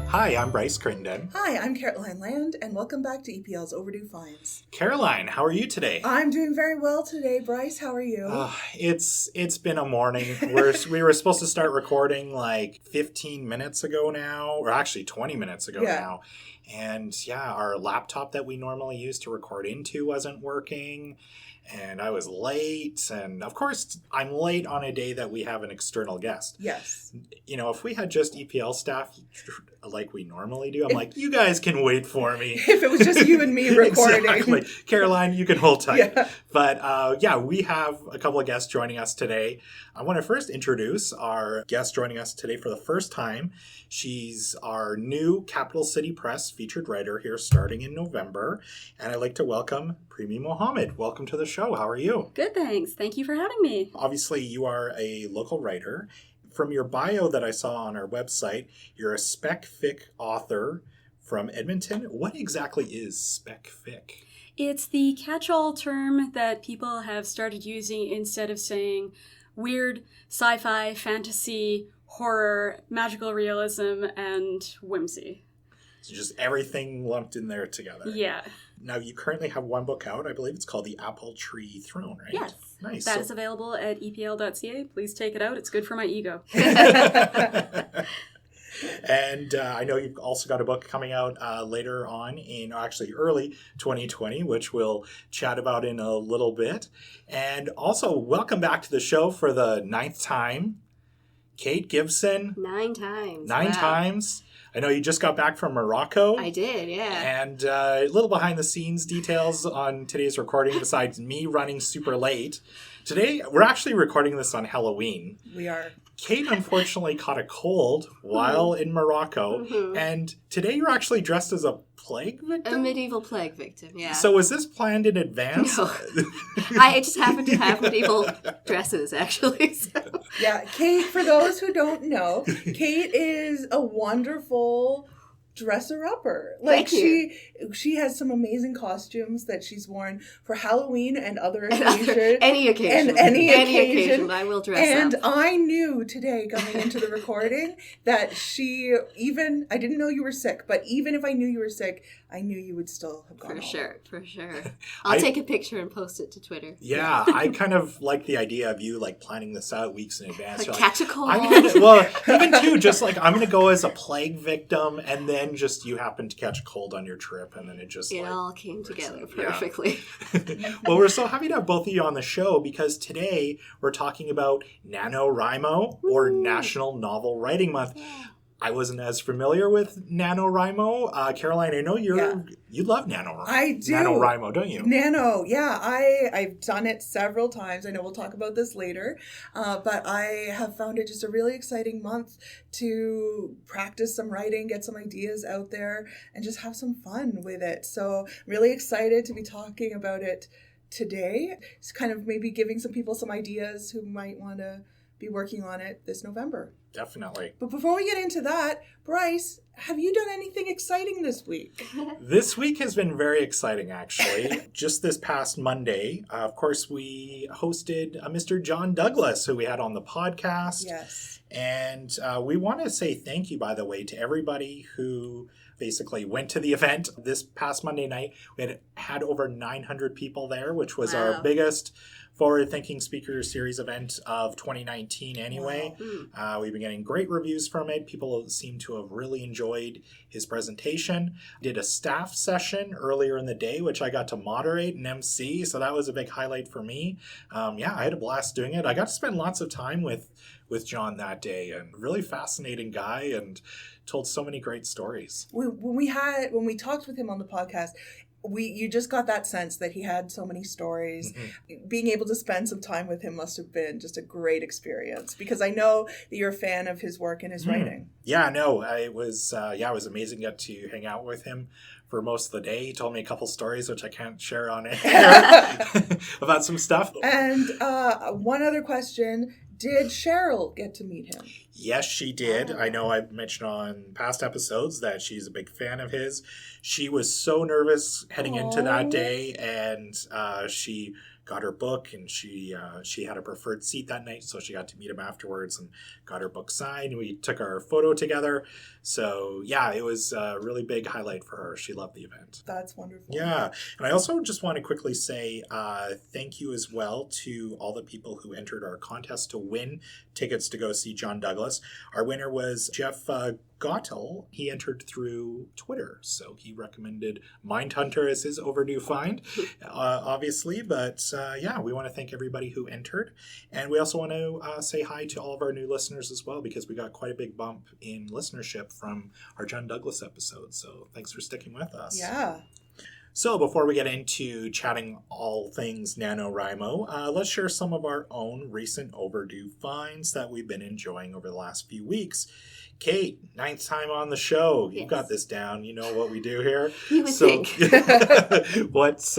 Hi, I'm Bryce Crittenden. Hi, I'm Caroline Land, and welcome back to EPL's Overdue Finds. Caroline, how are you today? I'm doing very well today, Bryce. How are you? It's been a morning. We were supposed to start recording like 15 minutes ago now, or actually 20 minutes ago now. And our laptop that we normally use to record into wasn't working. And I was late. And of course, I'm late on a day that we have an external guest. Yes. You know, if we had just EPL staff like we normally do, I'm like, you guys can wait for me. If it was just you and me recording. Exactly. Caroline, you can hold tight. Yeah. But we have a couple of guests joining us today. I want to first introduce our guest joining us today for the first time. She's our new Capital City Press featured writer here starting in November. And I'd like to welcome Premee Mohamed. Welcome to the show. How are you? Good, thanks. Thank you for having me. Obviously, you are a local writer. From your bio that I saw on our website, you're a spec fic author from Edmonton. What exactly is spec fic? It's the catch-all term that people have started using instead of saying weird sci-fi, fantasy, horror, magical realism, and whimsy. So just everything lumped in there together. Yeah. Now, you currently have one book out. I believe it's called The Apple Tree Throne, right? Yes. Nice. That is available at epl.ca. Please take it out. It's good for my ego. And I know you've also got a book coming out later on in actually early 2020, which we'll chat about in a little bit. And also, welcome back to the show for the 9th time. Kate Gibson. 9 times. 9 times. I know you just got back from Morocco. I did, yeah. And a little behind-the-scenes details on today's recording besides me running super late. Today, we're actually recording this on Halloween. We are. Kate unfortunately caught a cold while in Morocco. Mm-hmm. And today you're actually dressed as a plague victim? A medieval plague victim, yeah. So was this planned in advance? No. I just happened to have medieval dresses, actually. So. Yeah, Kate, for those who don't know, Kate is a wonderful dresser-upper. Like, she has some amazing costumes that she's worn for Halloween and other occasions. Any occasion. And any occasion. I will dress and up. And I knew today coming into the recording that I didn't know you were sick, but even if I knew you were sick, I knew you would still have gone For sure. I'll take a picture and post it to Twitter. Yeah, I kind of like the idea of you like planning this out weeks in advance. Like catch a cold. Even too, just like I'm going to go as a plague victim, and then just you happen to catch a cold on your trip, and then it all came together perfectly. Yeah. Well, we're so happy to have both of you on the show because today we're talking about NaNoWriMo or National Novel Writing Month. Yeah. I wasn't as familiar with NaNoWriMo. Caroline, I know you love NaNoWriMo. I do. NaNoWriMo, don't you? Nano, yeah. I've done it several times. I know we'll talk about this later. But I have found it just a really exciting month to practice some writing, get some ideas out there, and just have some fun with it. So I'm really excited to be talking about it today. It's kind of maybe giving some people some ideas who might want to be working on it this November. Definitely. But before we get into that, Bryce, have you done anything exciting this week? This week has been very exciting, actually. Just this past Monday, of course, we hosted Mr. John Douglas, who we had on the podcast. Yes. And we want to say thank you, by the way, to everybody who basically went to the event this past Monday night. We had over 900 people there, which was our biggest forward-thinking speaker series event of 2019 anyway. Wow. We've been getting great reviews from it. People seem to have really enjoyed his presentation. Did a staff session earlier in the day, which I got to moderate and MC, so that was a big highlight for me. I had a blast doing it. I got to spend lots of time with John that day, and really fascinating guy, and told so many great stories. When we talked with him on the podcast, you just got that sense that he had so many stories. Mm-hmm. Being able to spend some time with him must have been just a great experience, because I know that you're a fan of his work and his writing. Yeah, no, it was amazing to get to hang out with him for most of the day. He told me a couple stories, which I can't share on air, about some stuff. And one other question. Did Cheryl get to meet him? Yes, she did. I know I've mentioned on past episodes that she's a big fan of his. She was so nervous heading into that day, and she got her book, and she had a preferred seat that night, so she got to meet him afterwards and got her book signed. We took our photo together. So yeah, it was a really big highlight for her. She loved the event. That's wonderful. Yeah. And I also just want to quickly say thank you as well to all the people who entered our contest to win tickets to go see John Douglas. Our winner was Jeff Gottel. He entered through Twitter, so he recommended Mindhunter as his overdue find, obviously. But yeah, we want to thank everybody who entered. And we also want to say hi to all of our new listeners as well, because we got quite a big bump in listenership from our John Douglas episode. So thanks for sticking with us. Yeah. So before we get into chatting all things NaNoWriMo, let's share some of our own recent overdue finds that we've been enjoying over the last few weeks. Kate, 9th time on the show. You've got this down. You know what we do here. You would think. What's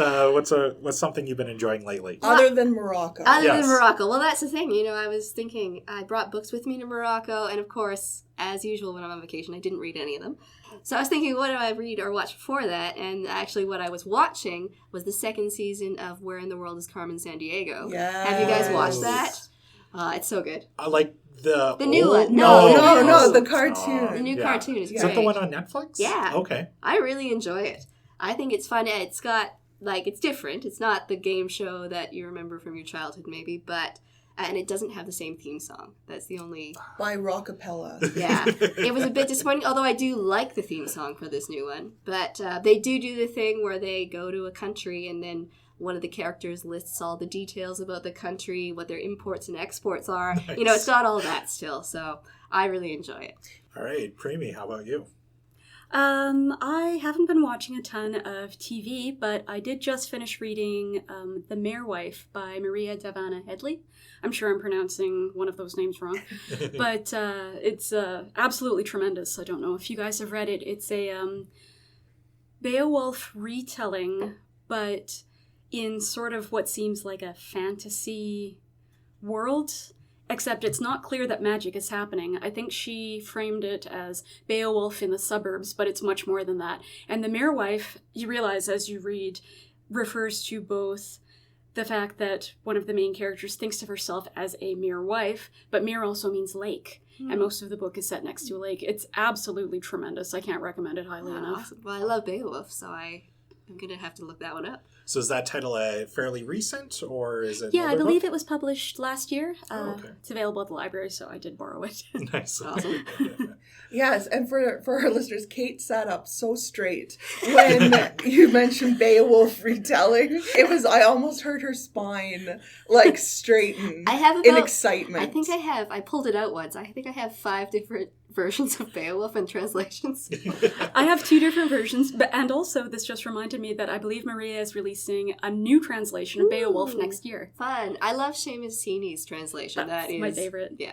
something you've been enjoying lately? Other than Morocco. Other than Morocco. Well, that's the thing. I was thinking I brought books with me to Morocco, and of course, as usual when I'm on vacation, I didn't read any of them. So I was thinking, what do I read or watch before that? And actually what I was watching was the 2nd season of Where in the World is Carmen Sandiego. Yes. Have you guys watched that? It's so good. I like the new one. No, the cartoon. The new cartoon is great. Is that the one on Netflix? Yeah. Okay. I really enjoy it. I think it's fun. It's got, it's different. It's not the game show that you remember from your childhood maybe, but... and it doesn't have the same theme song. That's the only... By Rockapella. Yeah. It was a bit disappointing, although I do like the theme song for this new one. But they do the thing where they go to a country and then one of the characters lists all the details about the country, what their imports and exports are. Nice. It's got all that still. So I really enjoy it. All right. Premee, how about you? I haven't been watching a ton of TV, but I did just finish reading The Mere Wife by Maria Davana Headley. I'm sure I'm pronouncing one of those names wrong, but it's absolutely tremendous. I don't know if you guys have read it. It's a Beowulf retelling, but in sort of what seems like a fantasy world, except it's not clear that magic is happening. I think she framed it as Beowulf in the suburbs, but it's much more than that. And the Mere Wife, you realize as you read, refers to both the fact that one of the main characters thinks of herself as a mere wife, but mere also means lake. And most of the book is set next to a lake. It's absolutely tremendous. I can't recommend it highly enough. Awesome. Well, I love Beowulf, so I'm going to have to look that one up. So is that title fairly recent, or is it? Yeah, I believe it was published last year. Okay. It's available at the library, so I did borrow it. Nice. Awesome. Yes, and for our listeners, Kate sat up so straight when you mentioned Beowulf retelling. I almost heard her spine straighten. I have in excitement. I think I pulled it out once. I think I have 5 different versions of Beowulf and translations. I have 2 different versions, and also this just reminded me that I believe Maria is releasing a new translation of Beowulf next year. Fun. I love Seamus Heaney's translation. That's my favorite. Yeah.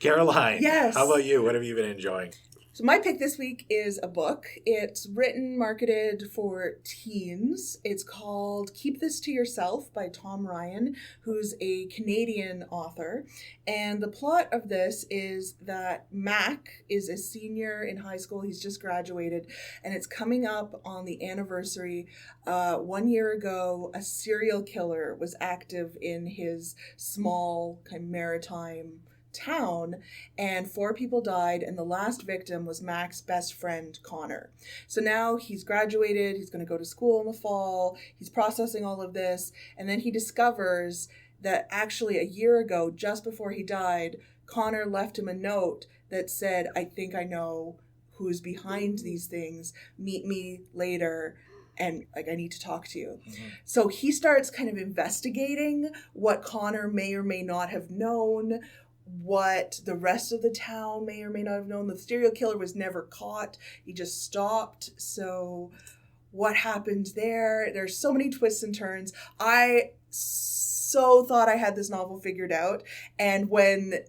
Caroline, yes. How about you? What have you been enjoying? So my pick this week is a book. It's marketed for teens. It's called Keep This to Yourself by Tom Ryan, who's a Canadian author. And the plot of this is that Mac is a senior in high school. He's just graduated. And it's coming up on the anniversary. 1 year ago, a serial killer was active in his small kind of maritime town, and 4 people died, and the last victim was Mac's best friend, Connor. So now he's graduated, he's going to go to school in the fall, he's processing all of this, and then he discovers that actually a year ago, just before he died, Connor left him a note that said, "I think I know who's behind these things, meet me later, and I need to talk to you." Mm-hmm. So he starts kind of investigating what Connor may or may not have known, what the rest of the town may or may not have known. The serial killer was never caught. He just stopped. So what happened there? There's so many twists and turns. I so thought I had this novel figured out. And when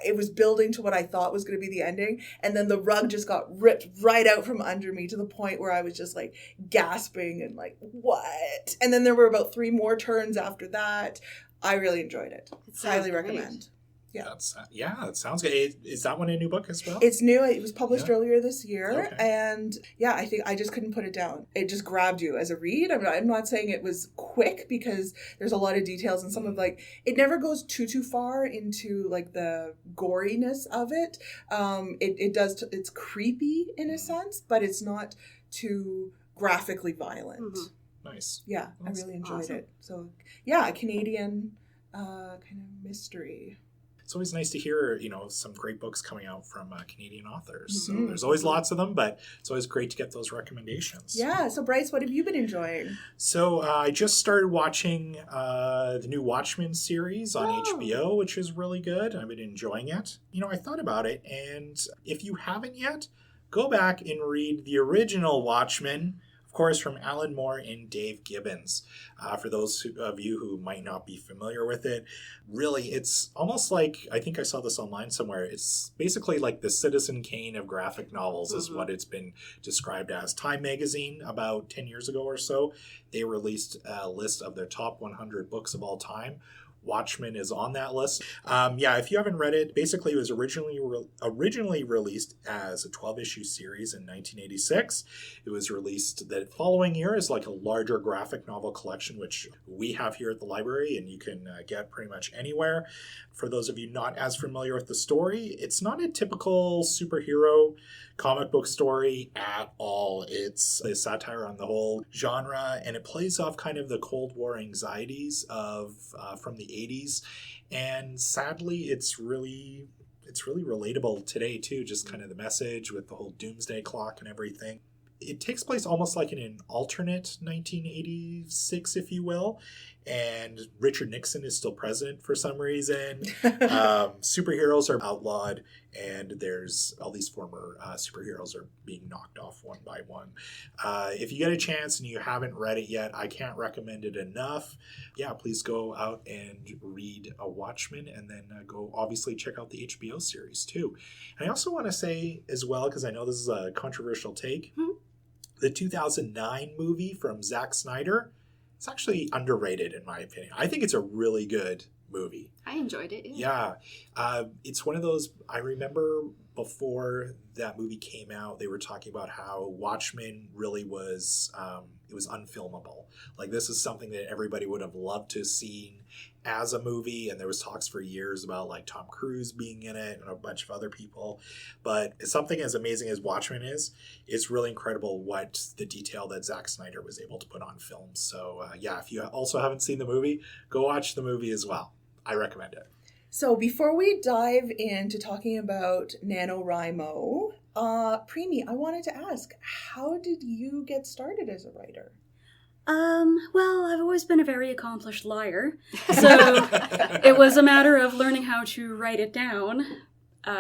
it was building to what I thought was going to be the ending, and then the rug just got ripped right out from under me to the point where I was just gasping and what? And then there were about 3 more turns after that. I really enjoyed it. Highly recommend. Yeah. That sounds good. Is that one a new book as well? It's new. It was published earlier this year. Okay. And yeah, I think I just couldn't put it down. It just grabbed you as a read. I'm not saying it was quick because there's a lot of details and some of like, it never goes too far into like the goriness of it. It's creepy in a sense, but it's not too graphically violent. Nice. Yeah, I really enjoyed awesome. it. So yeah, a Canadian kind of mystery. It's always nice to hear, some great books coming out from Canadian authors. So there's always lots of them, but it's always great to get those recommendations. Yeah. So Bryce, what have you been enjoying? So I just started watching the new Watchmen series on HBO, which is really good. I've been enjoying it. I thought about it, and if you haven't yet, go back and read the original Watchmen, of course, from Alan Moore and Dave Gibbons. For those of you who might not be familiar with it, really, it's almost like, I think I saw this online somewhere, it's basically like the Citizen Kane of graphic novels is what it's been described as. Time magazine, about 10 years ago or so, they released a list of their top 100 books of all time. Watchmen is on that list. If you haven't read it, basically it was originally released as a 12-issue series in 1986. It was released the following year as like a larger graphic novel collection, which we have here at the library and you can get pretty much anywhere. For those of you not as familiar with the story, it's not a typical superhero comic book story at all. It's a satire on the whole genre, and it plays off kind of the Cold War anxieties of from the 80s. And sadly, it's really relatable today too, just kind of the message with the whole doomsday clock and everything. It takes place almost like in an alternate 1986, if you will, and Richard Nixon is still president for some reason. Superheroes are outlawed, and there's all these former superheroes are being knocked off one by one. If you get a chance and you haven't read it yet, I can't recommend it enough. Yeah, please go out and read a Watchmen, and then go obviously check out the HBO series too. And I also want to say as well, because I know this is a controversial take, the 2009 movie from Zack Snyder, it's actually underrated in my opinion. I think it's a really good movie. I enjoyed it. Yeah. It's one of those, I remember before that movie came out, they were talking about how Watchmen really was, it was unfilmable. Like, this is something that everybody would have loved to have seen as a movie, and there was talks for years about like Tom Cruise being in it and a bunch of other people. But something as amazing as Watchmen is, it's really incredible what the detail that Zack Snyder was able to put on film. So if you also haven't seen the movie, go watch the movie as well. I recommend it. So before we dive into talking about NaNoWriMo, Premee, I wanted to ask, how did you get started as a writer? Well, I've always been a very accomplished liar, so it was a matter of learning how to write it down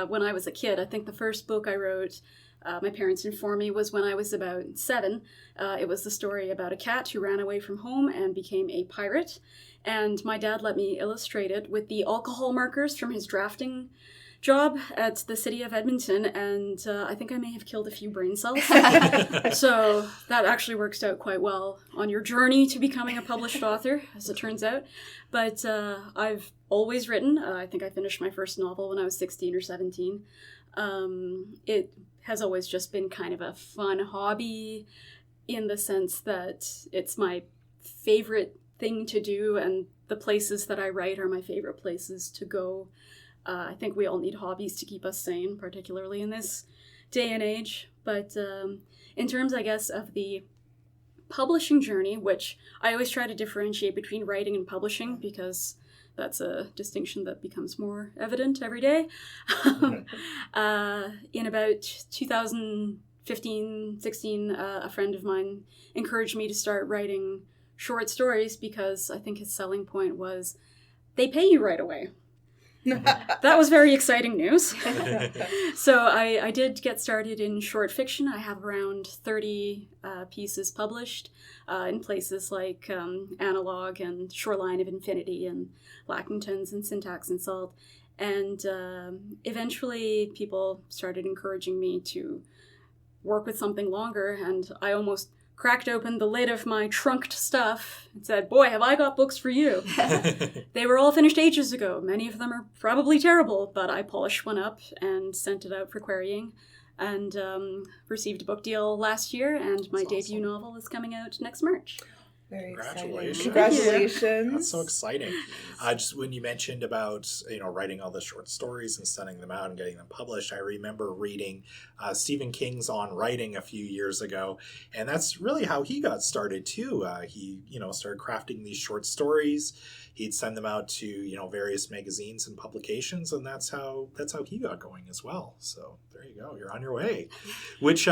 when I was a kid. I think the first book I wrote, my parents informed me, was when I was about 7. It was the story about a cat who ran away from home and became a pirate, and my dad let me illustrate it with the alcohol markers from his drafting job at the city of Edmonton, and I think I may have killed a few brain cells. So that actually works out quite well on your journey to becoming a published author, as it turns out. But I've always written. I think I finished my first novel when I was 16 or 17. It has always just been kind of a fun hobby in the sense that it's my favorite thing to do, and the places that I write are my favorite places to go. I think we all need hobbies to keep us sane, particularly in this day and age. But in terms, I guess, of the publishing journey, which I always try to differentiate between writing and publishing because that's a distinction that becomes more evident every day. In about 2015, 16, a friend of mine encouraged me to start writing short stories because I think his selling point was they pay you right away. That was very exciting news. So I did get started in short fiction. I have around 30 pieces published in places like Analog and Shoreline of Infinity and Lackingtons and Syntax and Salt. And eventually people started encouraging me to work with something longer, and I almost cracked open the lid of my trunked stuff and said, boy, have I got books for you. They were all finished ages ago. Many of them are probably terrible, but I polished one up and sent it out for querying and received a book deal last year, and my debut novel is coming out next March. Very Congratulations. Congratulations. That's so exciting. Just when you mentioned about, writing all the short stories and sending them out and getting them published, I remember reading Stephen King's On Writing a few years ago, and that's really how he got started too. He, started crafting these short stories. He'd send them out to, various magazines and publications, and that's how he got going as well. So there you go. You're on your way. Which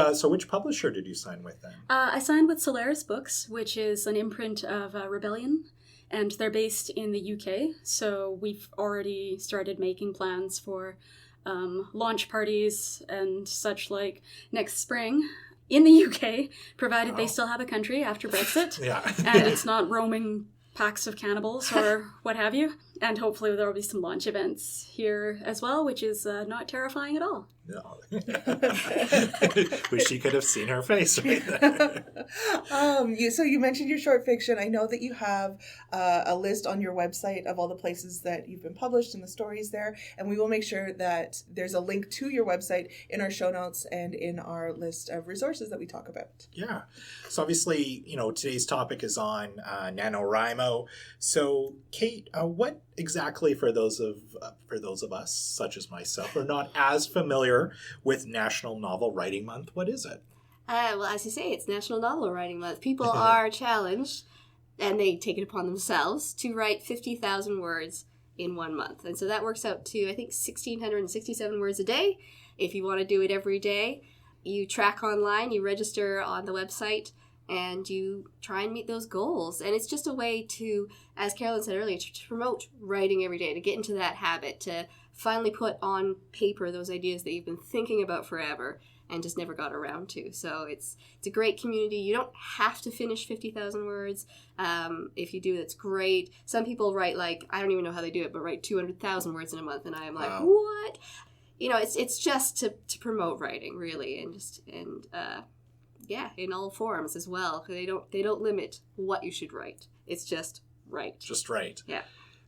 publisher did you sign with then? I signed with Solaris Books, which is an imprint of Rebellion, and they're based in the UK. So we've already started making plans for launch parties and such like next spring in the UK, provided they still have a country after Brexit. Yeah. And it's not roaming packs of cannibals or what have you. And hopefully there will be some launch events here as well, which is not terrifying at all. No. Wish you could have seen her face right there. So you mentioned your short fiction. I know that you have a list on your website of all the places that you've been published and the stories there. And we will make sure that there's a link to your website in our show notes and in our list of resources that we talk about. Yeah. So obviously, today's topic is on NaNoWriMo. So Kate, what exactly for those of us, such as myself, are not as familiar with National Novel Writing Month, what is it? Well, as you say, it's National Novel Writing Month. People are challenged, and they take it upon themselves, to write 50,000 words in 1 month. And so that works out to, I think, 1,667 words a day. If you want to do it every day, you track online, you register on the website, and you try and meet those goals. And it's just a way to, as Caroline said earlier, to promote writing every day, to get into that habit, to finally put on paper those ideas that you've been thinking about forever and just never got around to. So it's a great community. You don't have to finish 50,000 words. If you do, that's great. Some people write, I don't even know how they do it, but write 200,000 words in a month, and I'm like, wow. What? It's just to promote writing, really, and in all forms as well. They don't limit what you should write. It's just write. Just write. Yeah.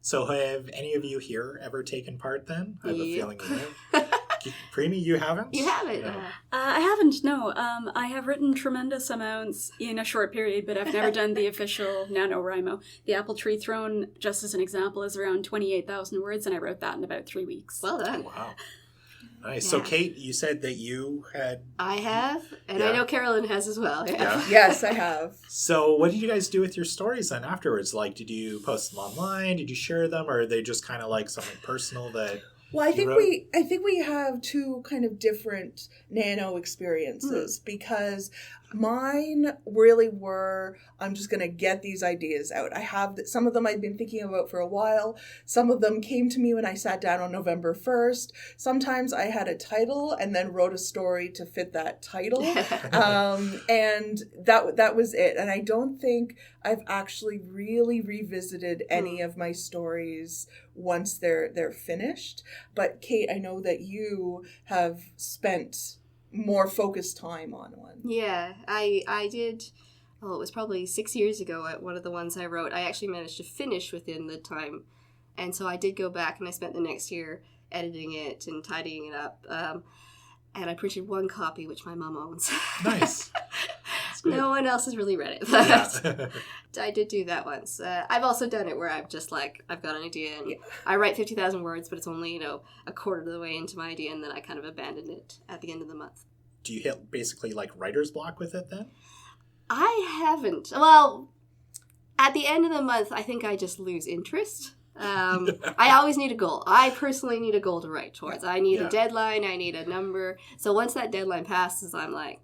So have any of you here ever taken part then? I have a feeling you have. Premee, you haven't? You haven't? No. I haven't, no. I have written tremendous amounts in a short period, but I've never done the official NaNoWriMo. The Apple Tree Throne, just as an example, is around 28,000 words, and I wrote that in about 3 weeks. Well done. Wow. Nice. Yeah. So, Kate, you said that you had... I have, and I know Caroline has as well. Yeah. Yes, I have. So, what did you guys do with your stories then afterwards? Did you post them online? Did you share them? Or are they just kind of something personal that... Well, I think we have two kind of different nano experiences because mine really were, I'm just going to get these ideas out. I have some of them I'd been thinking about for a while. Some of them came to me when I sat down on November 1st. Sometimes I had a title and then wrote a story to fit that title. And that was it. And I don't think I've actually really revisited any of my stories once they're finished. But Kate, I know that you have spent more focused time on one. Yeah, I did. Well, it was probably 6 years ago at one of the ones I wrote. I actually managed to finish within the time. And so I did go back and I spent the next year editing it and tidying it up. And I printed one copy, which my mom owns. Nice. No one else has really read it. But I did do that once. I've also done it where I'm just I've got an idea and I write 50,000 words, but it's only, a quarter of the way into my idea, and then I kind of abandon it at the end of the month. Do you hit basically writer's block with it then? I haven't. Well, at the end of the month, I think I just lose interest. I always need a goal. I personally need a goal to write towards. I need a deadline. I need a number. So once that deadline passes, I'm like,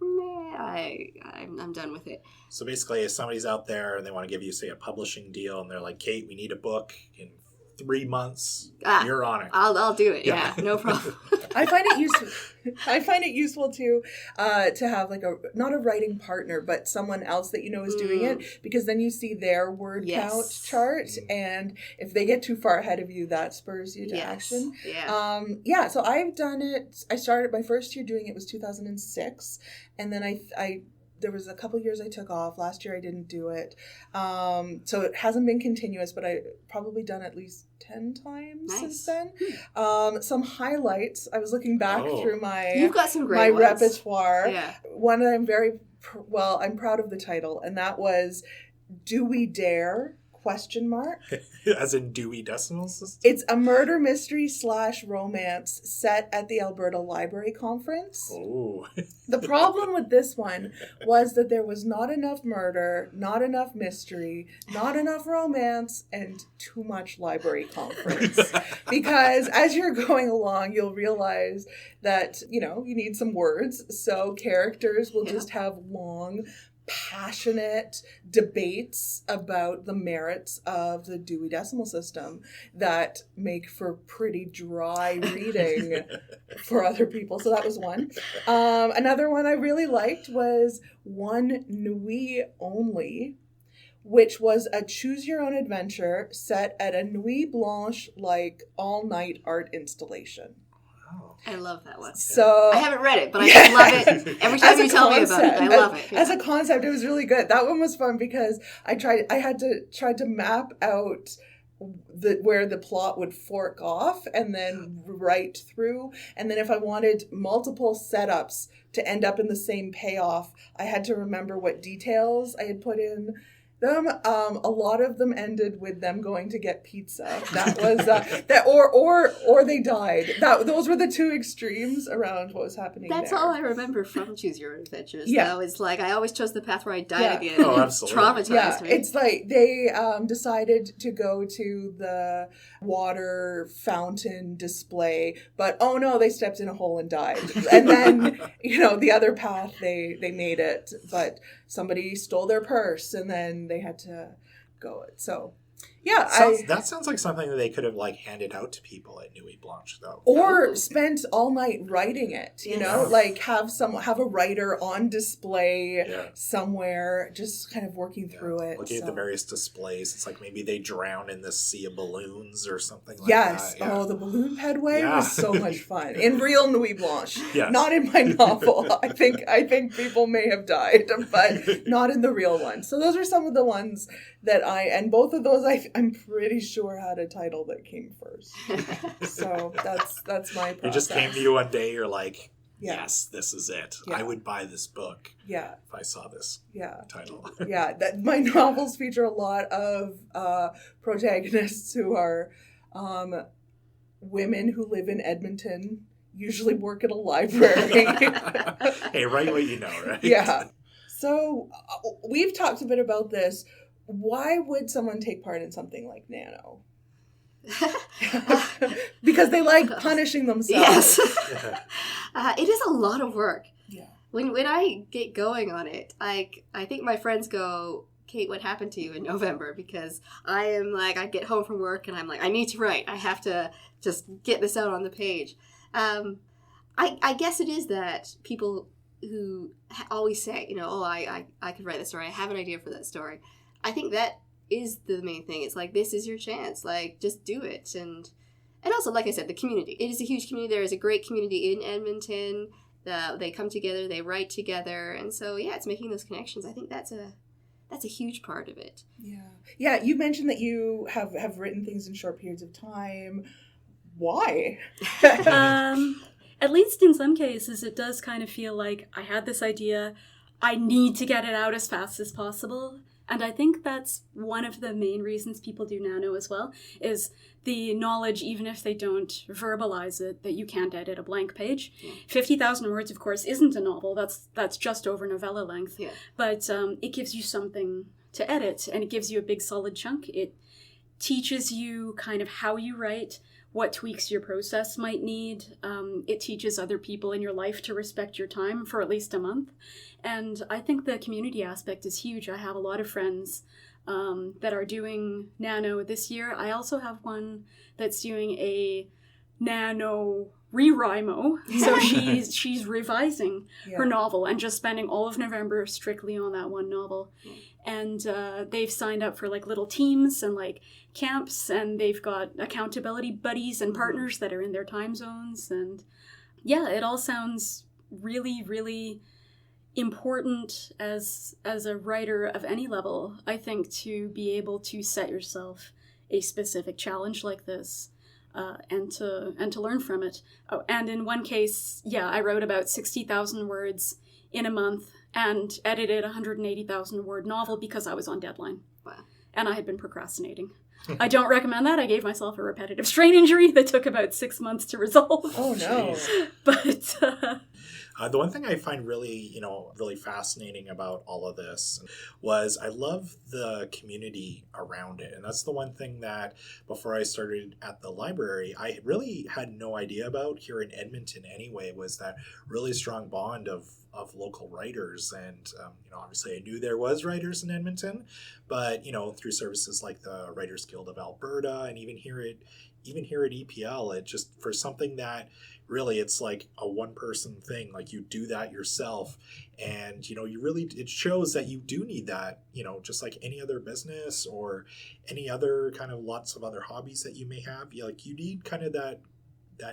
I'm done with it. So basically, if somebody's out there and they want to give you, say, a publishing deal, and they're like, Kate, we need a book in 3 months, you're on it. I'll do it. Yeah, no problem. I find it useful to have not a writing partner, but someone else that is doing it, because then you see their word count chart, and if they get too far ahead of you, that spurs you to action. Yeah. So I've done it. I started my first year doing it was 2006, and then I there was a couple years I took off. Last year I didn't do it. So it hasn't been continuous, but I probably done at least 10 times since then. Some highlights. I was looking back through my You've got some great ones. repertoire. Yeah. One that I'm proud of the title, and that was Do We Dare? ? As in Dewey Decimal System? It's a murder mystery / romance set at the Alberta Library Conference. Oh. The problem with this one was that there was not enough murder, not enough mystery, not enough romance, and too much library conference. Because as you're going along, you'll realize that, you need some words. So characters will just have long, passionate debates about the merits of the Dewey Decimal System that make for pretty dry reading for other people. So that was one. Another one I really liked was One Nuit Only, which was a choose-your-own-adventure set at a Nuit Blanche, all-night art installation. I love that one. So I haven't read it, but I just love it. Every time you tell me about it, I love it. As a concept, it was really good. That one was fun because I had to try to map out where the plot would fork off and then write through. And then if I wanted multiple setups to end up in the same payoff, I had to remember what details I had put in them. A lot of them ended with them going to get pizza. That was or they died. Those were the two extremes around what was happening. That's there. all I remember from Choose Your Own Adventures. Yeah. That was I always chose the path where I died again. Oh, and absolutely. It traumatized me. It's they decided to go to the water fountain display, but oh no, they stepped in a hole and died. And then the other path they made it, but somebody stole their purse and then they had to go. So that sounds like something that they could have handed out to people at Nuit Blanche, though. Or spent all night writing it, have a writer on display somewhere, just kind of working through it. Looking at the various displays, it's like maybe they drown in this sea of balloons or something like yes. that. Yes. Oh, the balloon pedway was so much fun. In real Nuit Blanche. Yes. Not in my novel. I think people may have died, but not in the real one. So those are some of the ones that and both of those I'm pretty sure had a title that came first. So that's my process. It just came to you one day, you're like, yes, this is it. I would buy this book if I saw this title. My novels feature a lot of protagonists who are women who live in Edmonton, usually work at a library. Hey, write what you know, right? Yeah. So we've talked a bit about this. Why would someone take part in something like Nano? Because they like punishing themselves. Yes. It is a lot of work. Yeah. When I get going on it, I think my friends go, Kate, what happened to you in November? Because I am I get home from work and I'm I need to write. I have to just get this out on the page. I guess it is that people who always say, I could write that story. I have an idea for that story. I think that is the main thing. It's this is your chance. Just do it. And also, like I said, the community. It is a huge community. There is a great community in Edmonton. They come together. They write together. And so, it's making those connections. I think that's a huge part of it. Yeah. Yeah, you mentioned that you have written things in short periods of time. Why? At least in some cases, it does kind of feel like I had this idea. I need to get it out as fast as possible. And I think that's one of the main reasons people do Nano as well, is the knowledge, even if they don't verbalize it, that you can't edit a blank page. Yeah. 50,000 words, of course, isn't a novel. That's just over novella length. Yeah. But it gives you something to edit, and it gives you a big solid chunk. It teaches you kind of how you write, what tweaks your process might need. It teaches other people in your life to respect your time for at least a month. And I think the community aspect is huge. I have a lot of friends that are doing Nano this year. I also have one that's doing a NaNoWriMo. So she's revising her novel and just spending all of November strictly on that one novel. And they've signed up for little teams and camps, and they've got accountability buddies and partners that are in their time zones. And it all sounds really, really important as a writer of any level, I think, to be able to set yourself a specific challenge like this, and to learn from it. Oh, and in one case, I wrote about 60,000 words in a month and edited a 180,000 word novel because I was on deadline. Wow. And I had been procrastinating. I don't recommend that. I gave myself a repetitive strain injury that took about 6 months to resolve. Oh no! But the one thing I find really, really fascinating about all of this was I love the community around it. And that's the one thing that before I started at the library, I really had no idea about here in Edmonton anyway, was that really strong bond of local writers. And, obviously I knew there was writers in Edmonton, but, through services like the Writers Guild of Alberta and even here at EPL, it just, for something that really it's like a one-person thing, like you do that yourself, and it shows that you do need that, just like any other business or any other kind of lots of other hobbies that you may have. You need kind of that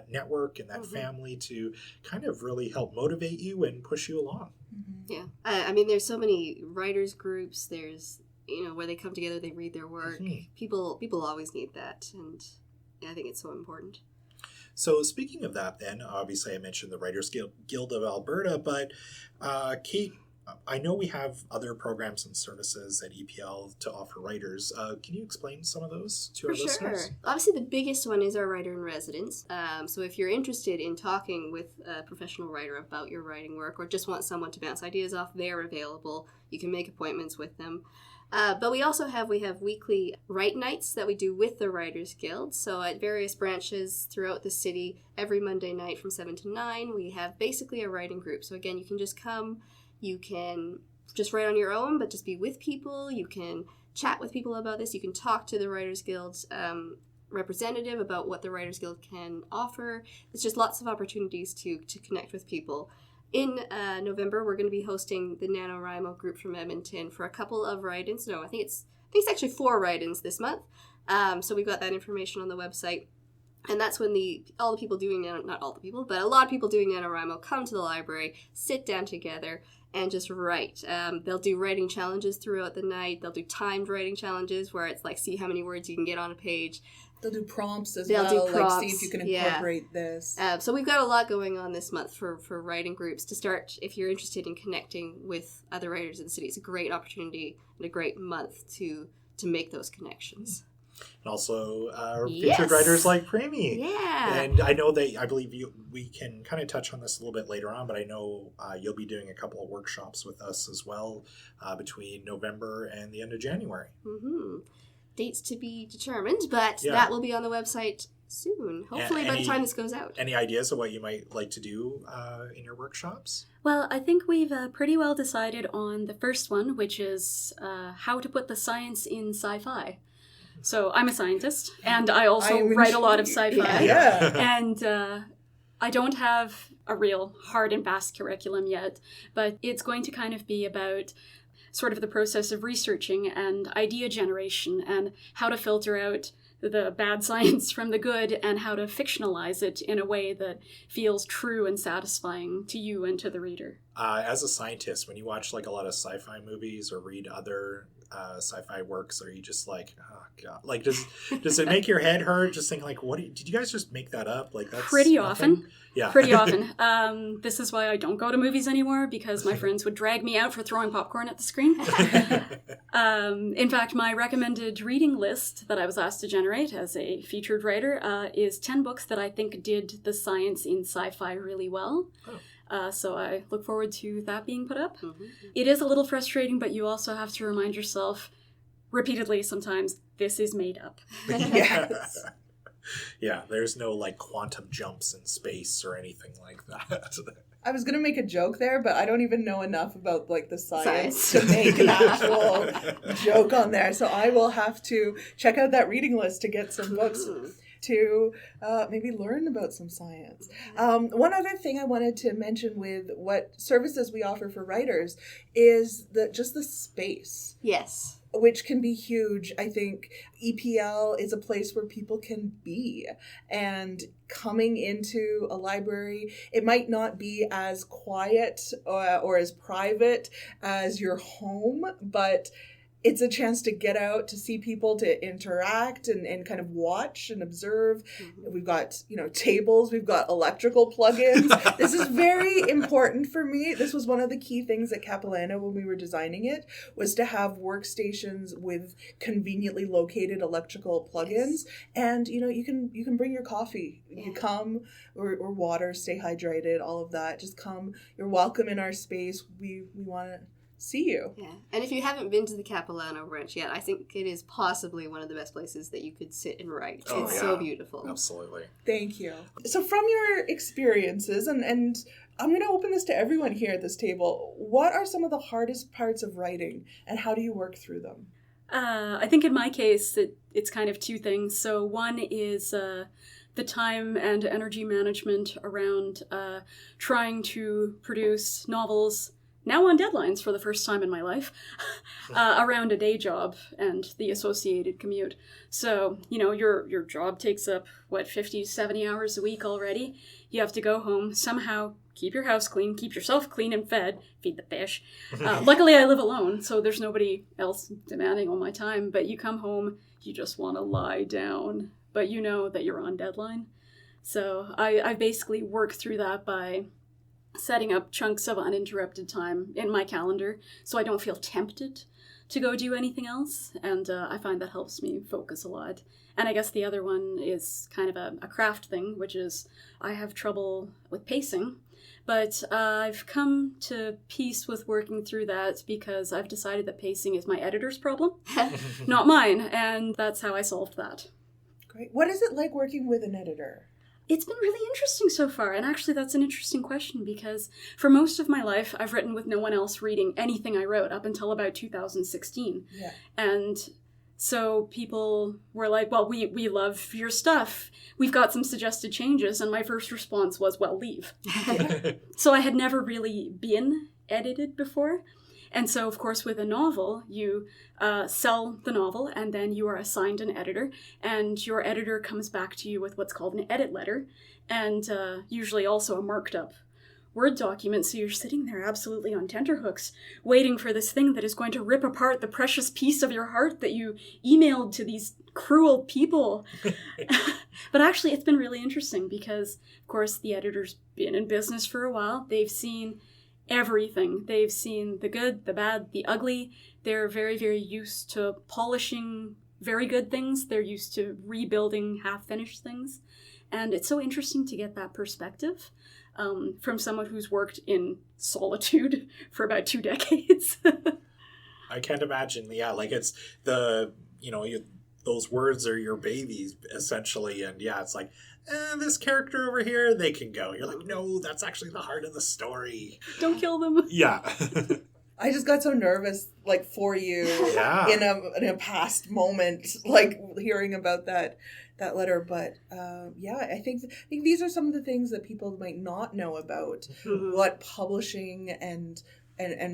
network and that family to kind of really help motivate you and push you along. Yeah, I mean, there's so many writers groups. There's where they come together, they read their work. People always need that, and I think it's so important. So speaking of that then, obviously I mentioned the Writers Guild of Alberta, but Kate, I know we have other programs and services at EPL to offer writers. Can you explain some of those to our listeners? Sure. Obviously the biggest one is our writer in residence. So if you're interested in talking with a professional writer about your writing work or just want someone to bounce ideas off, they're available. You can make appointments with them. But we also have weekly write nights that we do with the Writers Guild. So at various branches throughout the city, every Monday night from 7 to 9, we have basically a writing group. So again, you can just come, you can just write on your own, but just be with people. You can chat with people about this. You can talk to the Writers Guild's representative about what the Writers Guild can offer. It's just lots of opportunities to connect with people. In November, we're going to be hosting the NaNoWriMo group from Edmonton for a couple of write-ins. No, I think it's actually 4 write-ins this month. So we've got that information on the website. And that's when all the people doing not all the people, but a lot of people doing NaNoWriMo come to the library, sit down together, and just write. They'll do writing challenges throughout the night. They'll do timed writing challenges where it's like, see how many words you can get on a page. They'll do prompts as well, like see if you can incorporate this. So we've got a lot going on this month for writing groups to start. If you're interested in connecting with other writers in the city, it's a great opportunity and a great month to make those connections. And also featured writers like Premee. Yeah. And I know I believe we can kind of touch on this a little bit later on, but I know you'll be doing a couple of workshops with us as well between November and the end of January. Mm-hmm. Dates to be determined, but that will be on the website soon. Hopefully by the time this goes out. Any ideas of what you might like to do in your workshops? Well, I think we've pretty well decided on the first one, which is how to put the science in sci-fi. So I'm a scientist, and I also write a lot of sci-fi. Yeah. And I don't have a real hard and fast curriculum yet, but it's going to kind of be about sort of the process of researching and idea generation and how to filter out the bad science from the good and how to fictionalize it in a way that feels true and satisfying to you and to the reader. As a scientist, when you watch like a lot of sci-fi movies or read other sci-fi works, are you just like, oh god, like does it make your head hurt? Just think like, did you guys just make that up? Like that's pretty nothing? Often. Yeah, pretty often. This is why I don't go to movies anymore, because my friends would drag me out for throwing popcorn at the screen. In fact, my recommended reading list that I was asked to generate as a featured writer is 10 books that I think did the science in sci-fi really well. Oh. So I look forward to that being put up. Mm-hmm. It is a little frustrating, but you also have to remind yourself repeatedly sometimes, this is made up. Yes. Yeah, there's no like quantum jumps in space or anything like that. I was going to make a joke there, but I don't even know enough about like the science to make an actual joke on there. So I will have to check out that reading list to get some books to maybe learn about some science. One other thing I wanted to mention with what services we offer for writers is just the space. Yes. which can be huge. I think EPL is a place where people can be, and coming into a library, it might not be as quiet or as private as your home, but it's a chance to get out, to see people, to interact and kind of watch and observe. Mm-hmm. We've got, tables, we've got electrical plugins. This is very important for me. This was one of the key things at Capilano when we were designing it, was to have workstations with conveniently located electrical plugins. Yes. And, you can bring your coffee. You come, or water, stay hydrated, all of that. Just come. You're welcome in our space. We want to see you. Yeah. And if you haven't been to the Capilano branch yet, I think it is possibly one of the best places that you could sit and write. It's so beautiful. Absolutely. Thank you. So from your experiences, and I'm going to open this to everyone here at this table, what are some of the hardest parts of writing, and how do you work through them? I think in my case, it's kind of two things. So one is the time and energy management around trying to produce novels now on deadlines for the first time in my life, around a day job and the associated commute. So, your job takes up, 50, 70 hours a week already. You have to go home, somehow keep your house clean, keep yourself clean and fed, feed the fish. Luckily, I live alone, so there's nobody else demanding all my time. But you come home, you just want to lie down, but you know that you're on deadline. So I basically work through that by setting up chunks of uninterrupted time in my calendar so I don't feel tempted to go do anything else. And I find that helps me focus a lot. And I guess the other one is kind of a craft thing, which is I have trouble with pacing. But I've come to peace with working through that because I've decided that pacing is my editor's problem, not mine. And that's how I solved that. Great. What is it like working with an editor? It's been really interesting so far, and actually that's an interesting question because for most of my life, I've written with no one else reading anything I wrote up until about 2016. Yeah. And so people were like, well, we love your stuff. We've got some suggested changes, and my first response was, well, leave. So I had never really been edited before. And so, of course, with a novel, you sell the novel, and then you are assigned an editor, and your editor comes back to you with what's called an edit letter, and usually also a marked up Word document. So you're sitting there absolutely on tenterhooks, waiting for this thing that is going to rip apart the precious piece of your heart that you emailed to these cruel people. But actually, it's been really interesting because, of course, the editor's been in business for a while. They've seen everything. They've seen the good, the bad, the ugly. They're very, very used to polishing very good things. They're used to rebuilding half-finished things. And it's so interesting to get that perspective from someone who's worked in solitude for about 2 decades. I can't imagine. Yeah, like it's the, those words are your babies, essentially. And yeah, it's like, this character over here, they can go. You're like, no, that's actually the heart of the story. Don't kill them. Yeah. I just got so nervous, for you in a past moment, hearing about that letter. But I think these are some of the things that people might not know about what publishing and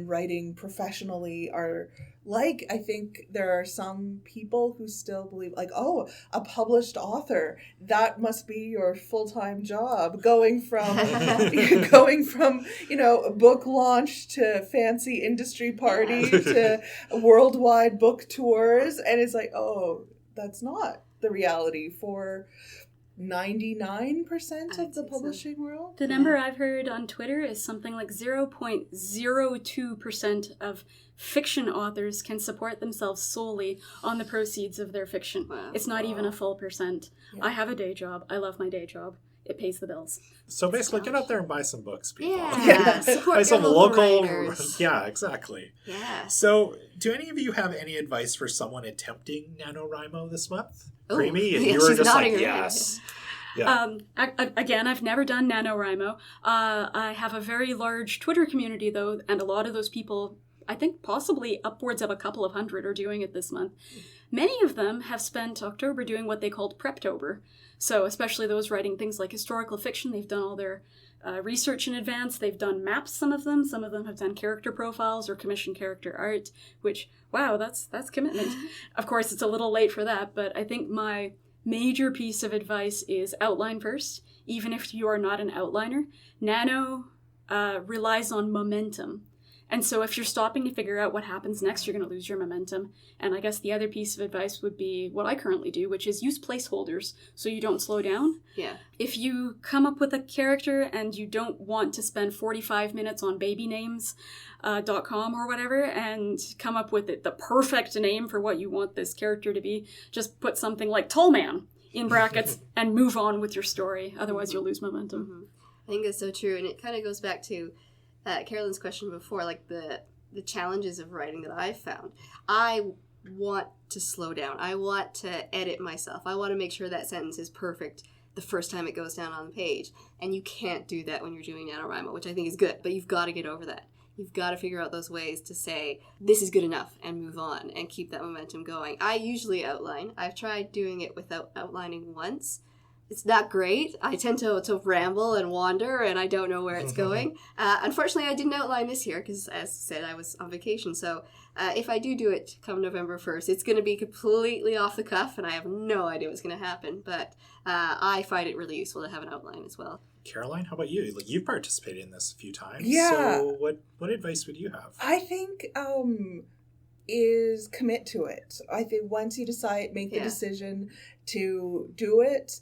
writing professionally are like. I think there are some people who still believe a published author, that must be your full-time job, going from book launch to fancy industry party to worldwide book tours, and it's like, oh, that's not the reality for 99% of the publishing world. The number I've heard on Twitter is something like 0.02% of fiction authors can support themselves solely on the proceeds of their fiction. Wow. It's not even a full percent. Yeah. I have a day job. I love my day job. It pays the bills. So basically, get out there and buy some books, people. Yeah. Buy some local writers. Yeah, exactly. Yeah. So, do any of you have any advice for someone attempting NaNoWriMo this month? Premee, yeah, you were just like, yes. Yeah. Again, I've never done NaNoWriMo. I have a very large Twitter community, though, and a lot of those people, I think possibly upwards of a couple of hundred, are doing it this month. Many of them have spent October doing what they called Preptober. So especially those writing things like historical fiction, they've done all their research in advance. They've done maps, some of them. Some of them have done character profiles or commissioned character art, which, wow, that's commitment. Of course, it's a little late for that, but I think my major piece of advice is outline first, even if you are not an outliner. Nano relies on momentum. And so if you're stopping to figure out what happens next, you're going to lose your momentum. And I guess the other piece of advice would be what I currently do, which is use placeholders so you don't slow down. Yeah. If you come up with a character and you don't want to spend 45 minutes on babynames.com or whatever and come up with the perfect name for what you want this character to be, just put something like Tall Man in brackets and move on with your story. Otherwise, you'll lose momentum. Mm-hmm. I think that's so true. And it kind of goes back to Carolyn's question before, like the challenges of writing that I've found. I want to slow down. I want to edit myself. I want to make sure that sentence is perfect the first time it goes down on the page. And you can't do that when you're doing NaNoWriMo, which I think is good. But you've got to get over that. You've got to figure out those ways to say, this is good enough, and move on and keep that momentum going. I usually outline. I've tried doing it without outlining once. It's not great. I tend to ramble and wander, and I don't know where it's going. Unfortunately, I didn't outline this year because, as I said, I was on vacation. So if I do it come November 1st, it's going to be completely off the cuff, and I have no idea what's going to happen. But I find it really useful to have an outline as well. Caroline, how about you? Like, you've participated in this a few times. Yeah. So what advice would you have? I think is commit to it. I think once you decide, make the decision to do it,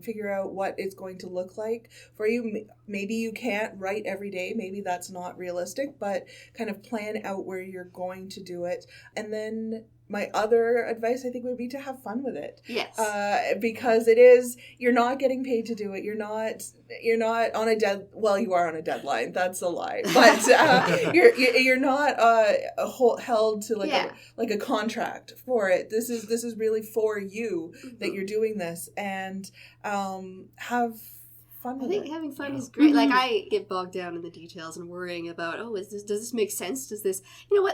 figure out what it's going to look like for you. Maybe you can't write every day. Maybe that's not realistic, but kind of plan out where you're going to do it. And then my other advice, I think, would be to have fun with it. Yes. Because you're not getting paid to do it. You're not on well, you are on a deadline. That's a lie. But you're not held to like a contract for it. This is really for you that you're doing this, and have fun with it. I think having fun is great. Like, I get bogged down in the details and worrying about, does this make sense? Does this,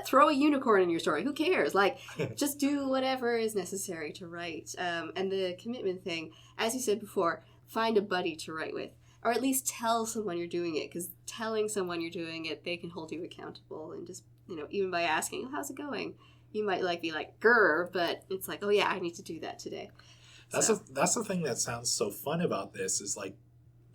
throw a unicorn in your story? Who cares? Like, just do whatever is necessary to write. And the commitment thing, as you said before, find a buddy to write with. Or at least tell someone you're doing it, because telling someone you're doing it, they can hold you accountable. And just, even by asking, how's it going? You might be like, grr, but it's like, oh yeah, I need to do that today. That's the thing that sounds so fun about this is like,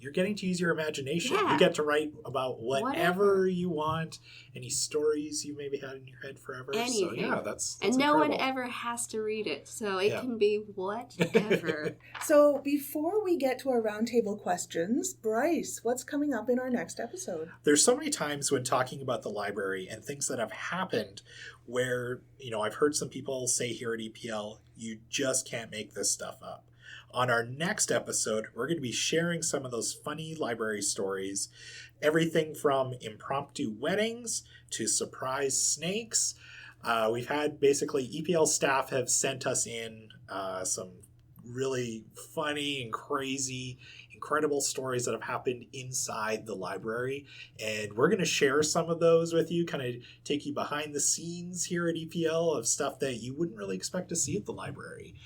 you're getting to use your imagination. Yeah. You get to write about whatever you want, any stories you maybe had in your head forever. Anything. So yeah, that's and no incredible. one ever has to read it, so it can be whatever. So before we get to our roundtable questions, Bryce, what's coming up in our next episode? There's so many times when talking about the library and things that have happened where, I've heard some people say here at EPL, you just can't make this stuff up. On our next episode, we're going to be sharing some of those funny library stories. Everything from impromptu weddings to surprise snakes. We've had basically EPL staff have sent us in some really funny and crazy, incredible stories that have happened inside the library. And we're going to share some of those with you, kind of take you behind the scenes here at EPL of stuff that you wouldn't really expect to see at the library.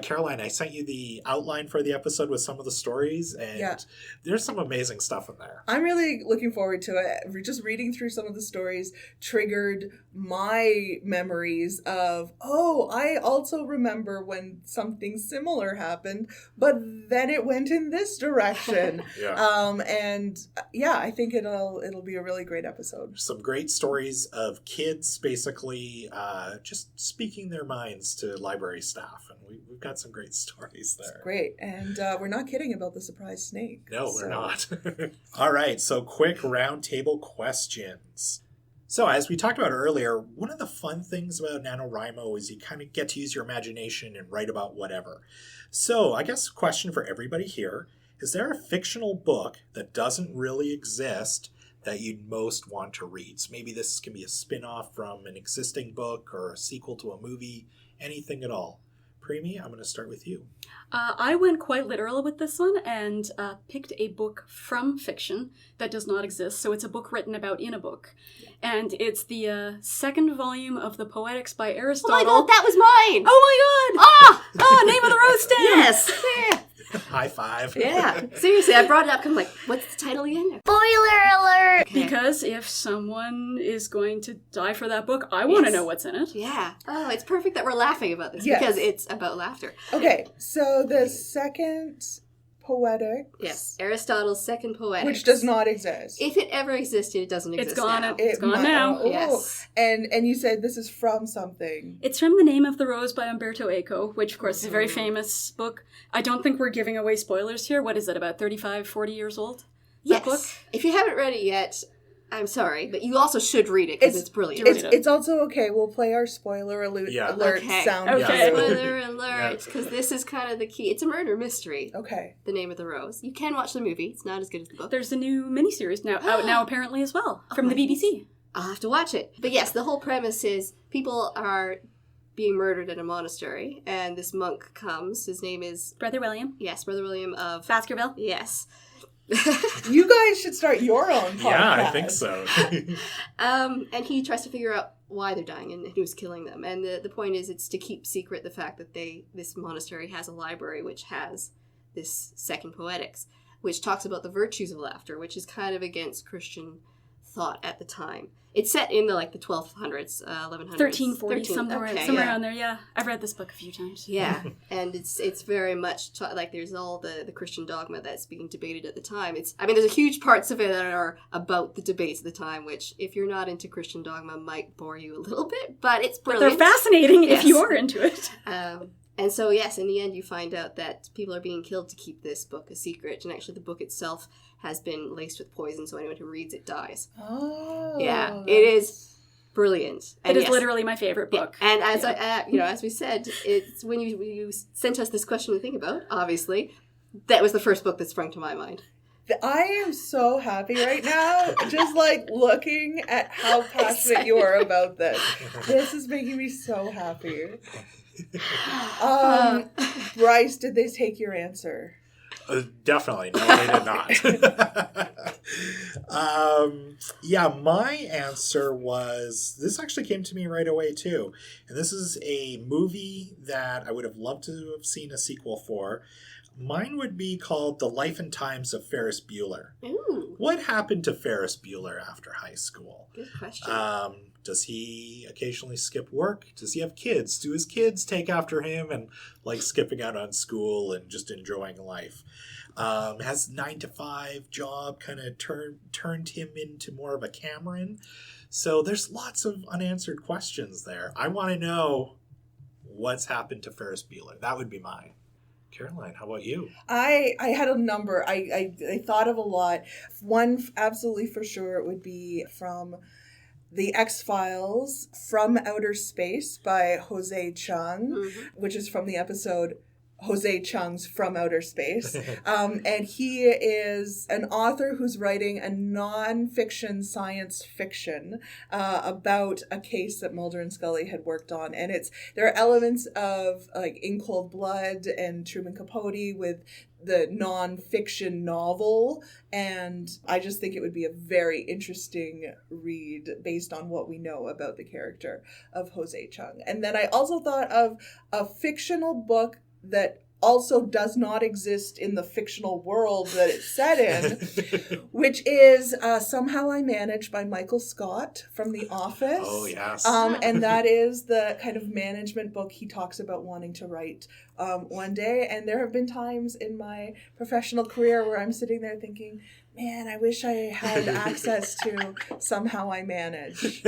Caroline, I sent you the outline for the episode with some of the stories, and there's some amazing stuff in there. I'm really looking forward to it. Just reading through some of the stories triggered my memories of, I also remember when something similar happened, but then it went in this direction. I think it'll be a really great episode. Some great stories of kids basically just speaking their minds to library staff, and we've got some great stories there. It's great, and we're not kidding about the surprise snake. No, we're not. All right, so quick roundtable questions. So as we talked about earlier, one of the fun things about NaNoWriMo is you kind of get to use your imagination and write about whatever. So I guess a question for everybody here, is there a fictional book that doesn't really exist that you'd most want to read? So maybe this can be a spin-off from an existing book or a sequel to a movie, anything at all. Premee, I'm going to start with you. I went quite literal with this one and picked a book from fiction that does not exist. So it's a book written about in a book. And it's the second volume of the Poetics by Aristotle. Oh my god, that was mine! Oh my god! Name of the Rose stand! Yes! High five. Yeah, seriously, I brought it up. I'm like, what's the title again? Spoiler alert! Okay. Because if someone is going to die for that book, I want to know what's in it. Yeah. Oh, it's perfect that we're laughing about this Yes. because it's about laughter. Okay, so the second poetic, Yes, Aristotle's second poetics. which does not exist. If it ever existed, it doesn't exist It's gone. now. It's gone might- now. Oh, Yes. and you said this is from something. It's from The Name of the Rose by Umberto Eco, which, of course, is a very famous book. I don't think we're giving away spoilers here. What is it, about 35, 40 years old? Yes. That book? If you haven't read it yet, I'm sorry, but you also should read it because it's brilliant. It's also okay. We'll play our spoiler alert Okay. sound. Okay. cue. Spoiler alert, because this is kind of the key. It's a murder mystery. Okay. The Name of the Rose. You can watch the movie. It's not as good as the book. There's a new miniseries out now apparently as well, from the BBC. I'll have to watch it. But yes, the whole premise is people are being murdered in a monastery, and this monk comes. His name is, Brother William. yes, Brother William of... Baskerville. Yes. You guys should start your own podcast. Yeah, I think so. And he tries to figure out why they're dying and who's killing them. And the point is, it's to keep secret the fact that this monastery has a library which has this second poetics, which talks about the virtues of laughter, which is kind of against Christian thought at the time. It's set in the 1200s, 1100s. 1340, somewhere around there, yeah. I've read this book a few times. Yeah, and it's very much there's all the Christian dogma that's being debated at the time. There's a huge parts of it that are about the debates at the time, which if you're not into Christian dogma might bore you a little bit, but it's But brilliant. they're fascinating if Yes. you are into it. And so yes, in the end you find out that people are being killed to keep this book a secret, and actually the book itself has been laced with poison, so anyone who reads it dies. Oh. Yeah, it is brilliant. And It is yes, literally my favorite book. and as as we said, it's when you sent us this question to think about, obviously, that was the first book that sprung to my mind. I am so happy right now, just looking at how passionate you are about this. This is making me so happy. Bryce, did they take your answer? Definitely. No, they did not. My answer was, this actually came to me right away too. And this is a movie that I would have loved to have seen a sequel for. Mine would be called The Life and Times of Ferris Bueller. Ooh, What happened to Ferris Bueller after high school? good question. Does he occasionally skip work? Does he have kids? Do his kids take after him and skipping out on school and just enjoying life? Has 9-to-5 job kind of turned him into more of a Cameron? So there's lots of unanswered questions there. I want to know what's happened to Ferris Bueller. That would be mine. Caroline, how about you? I had a number. I thought of a lot. One absolutely for sure would be from The X-Files, From Outer Space by Jose Chung, which is from the episode Jose Chung's From Outer Space. And he is an author who's writing a non-fiction science fiction about a case that Mulder and Scully had worked on. And there are elements of In Cold Blood and Truman Capote with the non-fiction novel, and I just think it would be a very interesting read based on what we know about the character of Jose Chung. And then I also thought of a fictional book that also does not exist in the fictional world that it's set in, which is Somehow I Manage by Michael Scott from The Office. Oh, yes. And that is the kind of management book he talks about wanting to write one day. And there have been times in my professional career where I'm sitting there thinking, man, I wish I had access to Somehow I Manage.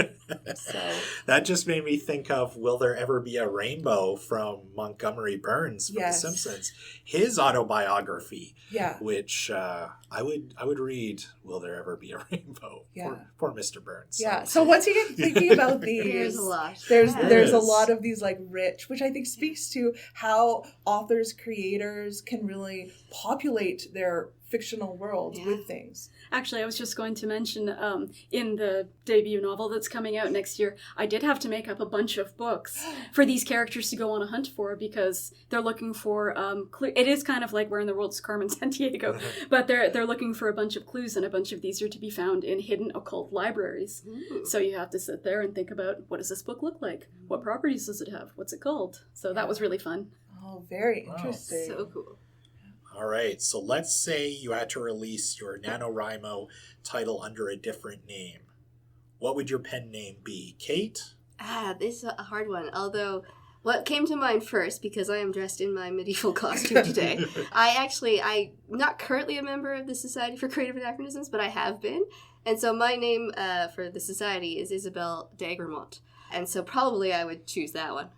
So That just made me think of Will There Ever Be a Rainbow from Montgomery Burns from Yes. The Simpsons. His autobiography, yeah. which I would read Will There Ever Be a Rainbow Yeah. for Mr. Burns. Yeah. So once you get thinking about these, There's a lot. There's a is. lot of these rich, which I think speaks to how authors, creators can really populate their fictional world with things. Actually, I was just going to mention in the debut novel that's coming out next year, I did have to make up a bunch of books for these characters to go on a hunt for, because they're looking for it is kind of like Where in the World's Carmen Sandiego, but they're looking for a bunch of clues, and a bunch of these are to be found in hidden occult libraries. So you have to sit there and think about, what does this book look like? What properties does it have? What's it called? So that was really fun. Oh, very Wow. interesting. So cool. All right, so let's say you had to release your NaNoWriMo title under a different name. What would your pen name be? Kate? This is a hard one. Although, what came to mind first, because I am dressed in my medieval costume today, I'm not currently a member of the Society for Creative Anachronisms, but I have been. And so my name for the society is Isabel d'Agremont. And so probably I would choose that one.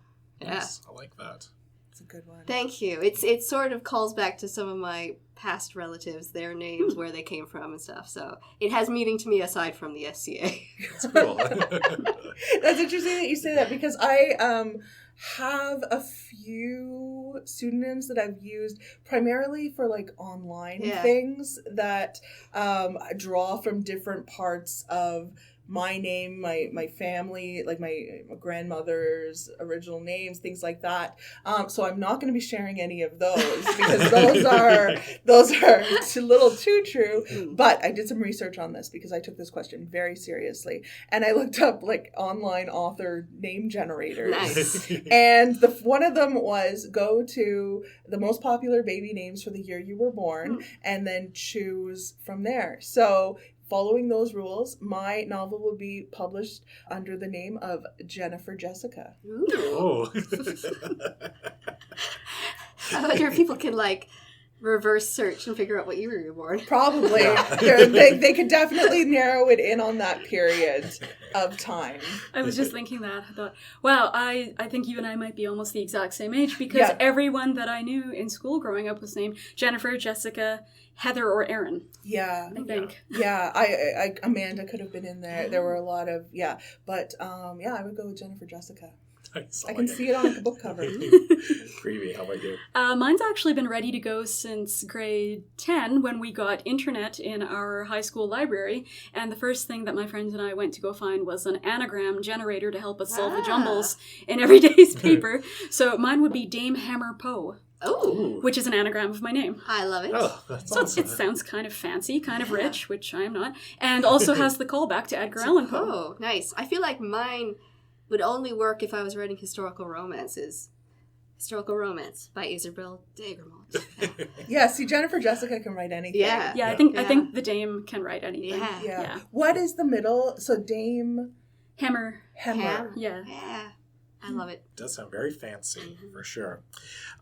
Yes, I like that. It's a good one. Thank you. It sort of calls back to some of my past relatives, their names, where they came from and stuff. So it has meaning to me aside from the SCA. That's cool. That's interesting that you say that, because I have a few pseudonyms that I've used primarily for like online things that draw from different parts of my name, my family, like my grandmother's original names, things like that. So I'm not going to be sharing any of those, because those are a little too true. But I did some research on this because I took this question very seriously, and I looked up like online author name generators. Nice. And one of them was go to the most popular baby names for the year you were born, and then choose from there. So following those rules, my novel will be published under the name of Jennifer Jessica. Ooh. Oh. I wonder if people can like reverse search and figure out what year you were born. Probably. Yeah. They could definitely narrow it in on that period of time. I was just thinking that. I thought, wow, I think you and I might be almost the exact same age, because everyone that I knew in school growing up was named Jennifer, Jessica, Heather, or Erin. Yeah. I think. Yeah, I Amanda could have been in there. There were a lot of, but I would go with Jennifer Jessica. Nice. I can see it on the book cover. Premee, how about you? Mine's actually been ready to go since grade 10, when we got internet in our high school library, and the first thing that my friends and I went to go find was an anagram generator to help us solve the jumbles in every day's paper. So mine would be Dame Hammer Poe. Oh, which is an anagram of my name. I love it. Oh, that's So awesome. it sounds kind of fancy, kind of rich, which I am not, and also has the callback to Edgar Allan Poe. Oh, nice. I feel like mine would only work if I was writing historical romances. Historical Romance by Isabel d'Agremont. Yeah, see, Jennifer Jessica can write anything. Yeah. Yeah, I think the Dame can write anything. Yeah. What is the middle? So Dame Hammer. Hammer. Yeah. Yeah. I love it. Does sound very fancy, for sure.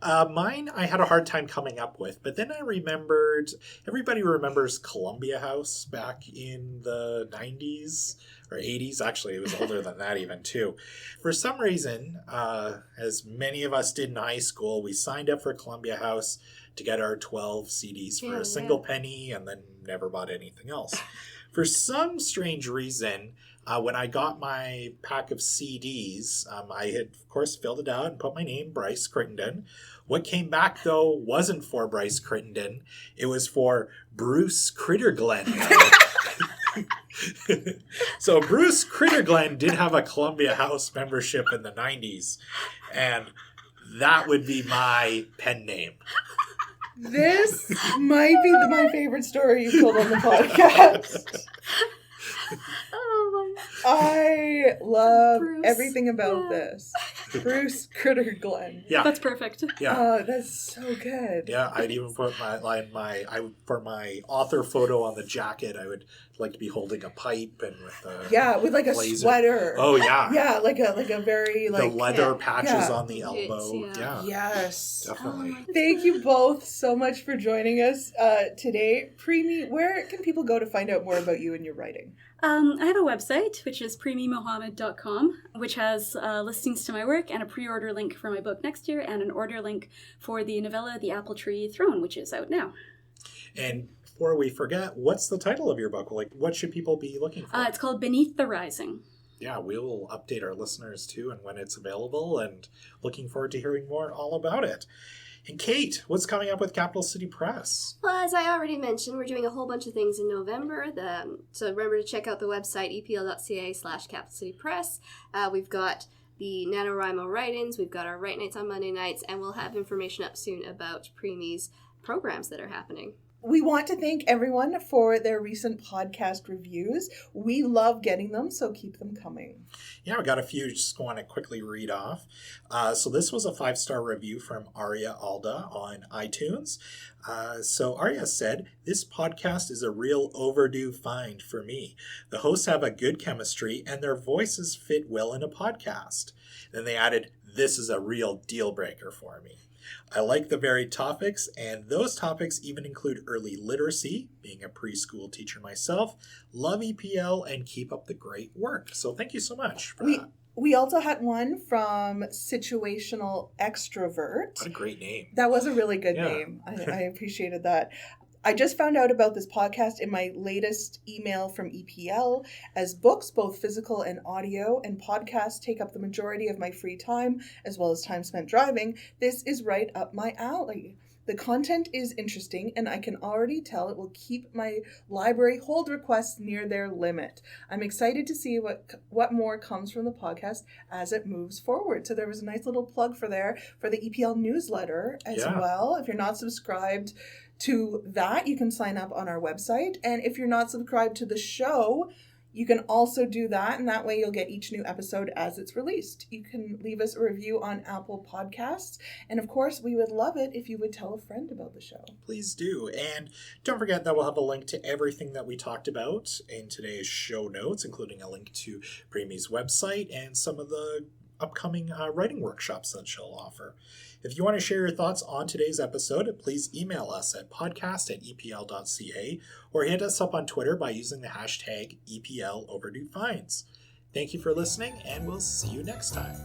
Mine, I had a hard time coming up with, but then I remembered, everybody remembers Columbia House back in the 90s or 80s. Actually, it was older than that even, too. For some reason, as many of us did in high school, we signed up for Columbia House to get our 12 CDs for a single penny, and then never bought anything else. For some strange reason, when I got my pack of CDs, I had, of course, filled it out and put my name, Bryce Crittenden. What came back, though, wasn't for Bryce Crittenden. It was for Bruce Critterglen. So Bruce Critterglen did have a Columbia House membership in the 90s, and that would be my pen name. This might be my favorite story you've told on the podcast. Oh my. I love Bruce. everything about this. Bruce Critterglen. Yeah. That's perfect. Yeah. Oh, that's so good. Yeah, I'd even put for my author photo on the jacket, I would like to be holding a pipe and with a with like a blazer. sweater. Oh yeah. Yeah, like a very like the leather patches yeah. on the elbow. Yeah. Yes. Definitely. Thank you both so much for joining us today. Premee, where can people go to find out more about you and your writing? I have a website, which is premeemohamed.com, which has listings to my work and a pre-order link for my book next year and an order link for the novella The Apple Tree Throne, which is out now. And before we forget, what's the title of your book? Like, what should people be looking for? It's called Beneath the Rising. Yeah, we'll update our listeners too and when it's available, and looking forward to hearing more all about it. And Kate, what's coming up with Capital City Press? Well, as I already mentioned, we're doing a whole bunch of things in November. So remember to check out the website, epl.ca/Capital City Press. We've got the NaNoWriMo write-ins, we've got our write nights on Monday nights, and we'll have information up soon about Premee's programs that are happening. We want to thank everyone for their recent podcast reviews. We love getting them, so keep them coming. Yeah, we got a few just want to quickly read off. So this was a 5-star review from Aria Alda on iTunes. So Aria said, "This podcast is a real overdue find for me. The hosts have a good chemistry and their voices fit well in a podcast." Then they added, "This is a real deal breaker for me. I like the varied topics, and those topics even include early literacy, being a preschool teacher myself, love EPL, and keep up the great work." So thank you so much for that. We also had one from Situational Extrovert. What a great name. That was a really good name. I appreciated that. I just found out about this podcast in my latest email from EPL. As books, both physical and audio, and podcasts take up the majority of my free time, as well as time spent driving, this is right up my alley. The content is interesting, and I can already tell it will keep my library hold requests near their limit. I'm excited to see what more comes from the podcast as it moves forward. So there was a nice little plug for the EPL newsletter as well. If you're not subscribed to that, you can sign up on our website. And if you're not subscribed to the show, you can also do that, and that way you'll get each new episode as it's released. You can leave us a review on Apple Podcasts, and of course, we would love it if you would tell a friend about the show. Please do. And don't forget that we'll have a link to everything that we talked about in today's show notes, including a link to Premee's website and some of the upcoming writing workshops that she'll offer. If you want to share your thoughts on today's episode, please email us at podcast@epl.ca or hit us up on Twitter by using the hashtag EPL Overdue Finds. Thank you for listening, and we'll see you next time.